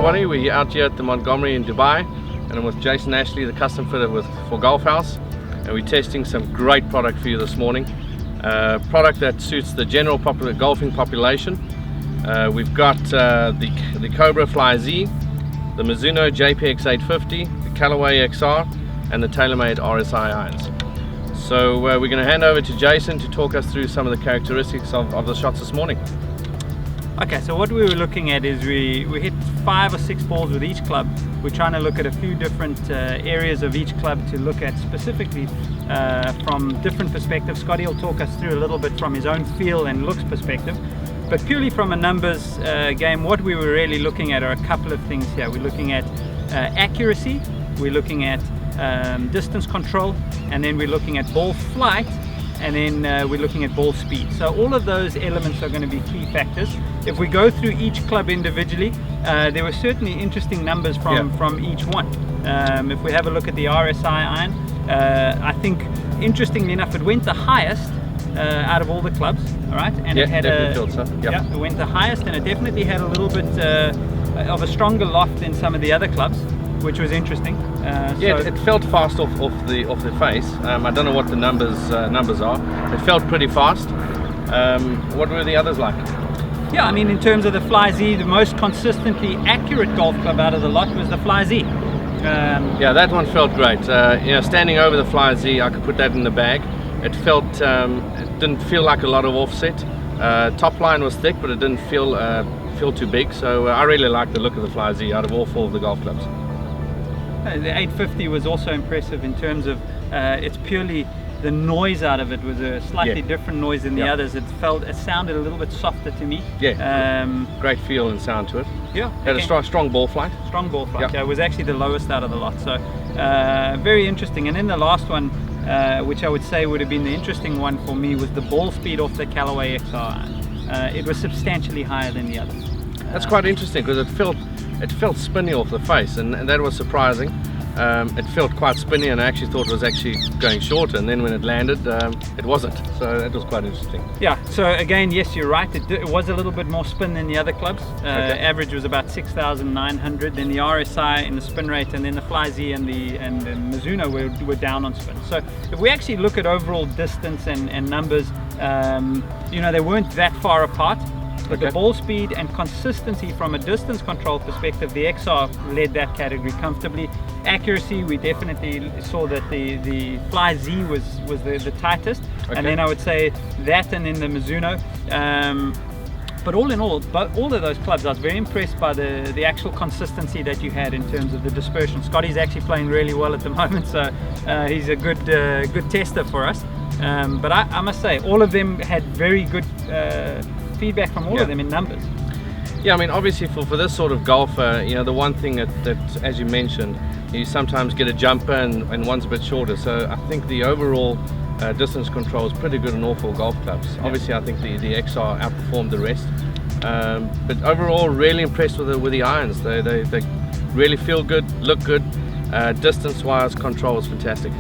everybody. We're out here at the Montgomery in Dubai, and I'm with Jason Ashley, the custom fitter for Golf House, and we're testing some great product for you this morning. Product that suits the general golfing population. We've got the Cobra Fly-Z, the Mizuno JPX 850, the Callaway XR, and the TaylorMade rSi irons. So we're going to hand over to Jason to talk us through some of the characteristics of the shots this morning. Okay, so what we were looking at is we hit 5 or 6 balls with each club. We're trying to look at a few different areas of each club to look at specifically from different perspectives. Scotty will talk us through a little bit from his own feel and looks perspective. But purely from a numbers game, what we were really looking at are a couple of things here. We're looking at accuracy, we're looking at distance control, and then we're looking at ball flight, and then we're looking at ball speed. So all of those elements are going to be key factors. If we go through each club individually, there were certainly interesting numbers from each one. If we have a look at the rSi iron, I think interestingly enough it went the highest out of all the clubs, all right? And it had it went the highest, and it definitely had a little bit of a stronger loft than some of the other clubs, which was interesting. It felt fast off the face. I don't know what the numbers are. It felt pretty fast. What were the others like? Yeah, I mean, in terms of the Fly-Z, the most consistently accurate golf club out of the lot was the Fly-Z. Yeah, that one felt great. Standing over the Fly-Z, I could put that in the bag. It felt, it didn't feel like a lot of offset. Top line was thick, but it didn't feel too big. So I really like the look of the Fly-Z out of all 4 of the golf clubs. The 850 was also impressive in terms of it's purely the noise out of it was a slightly different noise than the others. It sounded a little bit softer to me. Great feel and sound to it. Had a strong ball flight. Strong ball flight. Yeah, it was actually the lowest out of the lot. So very interesting. And then the last one, which I would say would have been the interesting one for me, was the ball speed off the Callaway XR. It was substantially higher than the others. That's quite interesting because it felt spinny off the face, and that was surprising. It felt quite spinny, and I actually thought it was actually going shorter, and then when it landed, it wasn't. So that was quite interesting. Yeah, so again, yes, you're right. It was a little bit more spin than the other clubs. Average was about 6,900. Then the rSi in the spin rate, and then the Fly-Z and the Mizuno were down on spin. So if we actually look at overall distance and numbers, they weren't that far apart. But the ball speed and consistency from a distance control perspective, the XR led that category comfortably. Accuracy, we definitely saw that the Fly-Z was the tightest, and then I would say that, and then the Mizuno. But all in all, all of those clubs, I was very impressed by the actual consistency that you had in terms of the dispersion. Scotty's actually playing really well at the moment, so he's a good tester for us. But I must say, all of them had very good feedback from all of them in numbers. Yeah, I mean, obviously for this sort of golfer, the one thing that as you mentioned, you sometimes get a jumper and one's a bit shorter. So I think the overall distance control is pretty good in all 4 golf clubs. Obviously, I think the XR outperformed the rest. But overall, really impressed with the irons. They really feel good, look good. Distance-wise, control is fantastic.